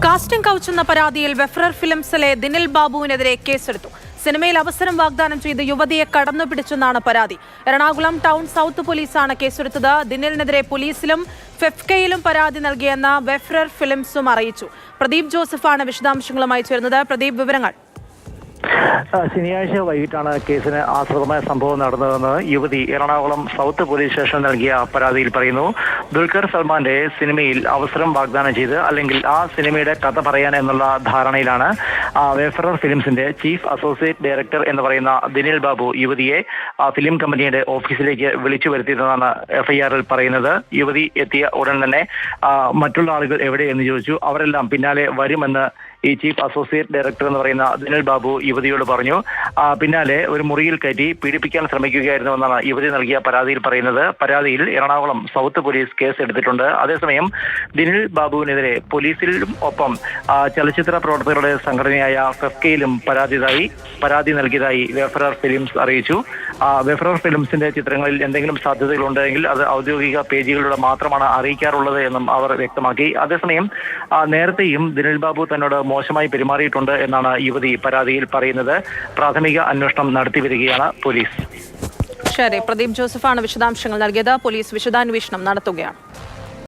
Casting കൗച്ചെന്ന പരാതിയിൽ വെഫ്രർ ഫിലിംസിലെ ദിനിൽ ബാബുവിനെതിരെ കേസെടുത്തു. സിനിമയിൽ അവസരം വാഗ്ദാനം ചെയ്ത് യുവതിയെ കടന്നുപിടിച്ചെന്നാണ് പരാതി. എറണാകുളം ടൗൺ സൗത്ത് പോലീസാണ് കേസെടുത്തത്. ദിനിലിനെതിരെ പോലീസിലും ഫെഫ്കയിലും പരാതി നൽകിയെന്ന് വെഫ്രർ ഫിലിംസും അറിയിച്ചു. പ്രദീപ് ജോസഫാണ് വിശദാംശങ്ങളുമായി ചേർന്നത്. പ്രദീപ്, വിവരങ്ങൾ. ശനിയാഴ്ച വൈകിട്ടാണ് കേസിന് ആശ്രിതമായ സംഭവം നടന്നതെന്ന് യുവതി എറണാകുളം സൗത്ത് പോലീസ് സ്റ്റേഷൻ നൽകിയ പരാതിയിൽ പറയുന്നു. ദുൽഖർ സൽമാന്റെ സിനിമയിൽ അവസരം വാഗ്ദാനം ചെയ്ത് അല്ലെങ്കിൽ ആ സിനിമയുടെ കഥ പറയാൻ എന്നുള്ള ധാരണയിലാണ് വെഫ്രർ ഫിലിംസിന്റെ ചീഫ് അസോസിയേറ്റ് ഡയറക്ടർ എന്ന് പറയുന്ന ദിനിൽ ബാബു യുവതിയെ ഫിലിം കമ്പനിയുടെ ഓഫീസിലേക്ക് വിളിച്ചു വരുത്തിയതെന്നാണ് എഫ്ഐആറിൽ പറയുന്നത്. യുവതി എത്തിയ ഉടൻ തന്നെ മറ്റുള്ള ആളുകൾ എവിടെ എന്ന് ചോദിച്ചു. അവരെല്ലാം പിന്നാലെ വരുമെന്ന് ഈ ചീഫ് അസോസിയേറ്റ് ഡയറക്ടർ എന്ന് പറയുന്ന ദിനിൽ ബാബു യുവതിയോട് പറഞ്ഞു. പിന്നാലെ ഒരു മുറിയിൽ കയറ്റി പീഡിപ്പിക്കാൻ ശ്രമിക്കുകയായിരുന്നുവെന്നാണ് യുവതി നൽകിയ പരാതിയിൽ പറയുന്നത്. പരാതിയിൽ എറണാകുളം സൗത്ത് പോലീസ് കേസ് എടുത്തിട്ടുണ്ട്. അതേസമയം ദിനിൽ ബാബുവിനെതിരെ പോലീസിലും ഒപ്പം ചലച്ചിത്ര പ്രവർത്തകരുടെ സംഘടനയായ ഫെഫ്കയിലും പരാതി നൽകിയതായി വെഫ്രർ ഫിലിംസ് അറിയിച്ചു. വെഫ്രർ ഫിലിംസിന്റെ ചിത്രങ്ങളിൽ എന്തെങ്കിലും സാധ്യതകളുണ്ടെങ്കിൽ അത് ഔദ്യോഗിക പേജുകളിലൂടെ മാത്രമാണ് അറിയിക്കാറുള്ളത് എന്നും അവർ വ്യക്തമാക്കി. അതേസമയം നേരത്തെയും ദിനിൽ ബാബു തന്നോട് മോശമായി പെരുമാറിയിട്ടുണ്ട് എന്നാണ് യുവതി പരാതിയിൽ പറയുന്നത്. പ്രാഥമിക അന്വേഷണം നടത്തിവരികയാണ് പോലീസ്. ശരി, പ്രദീപ് ജോസഫാണ് വിശദാംശങ്ങൾ നൽകിയത്. പോലീസ് വിശദാന്വേഷണം നടത്തുകയാണ്.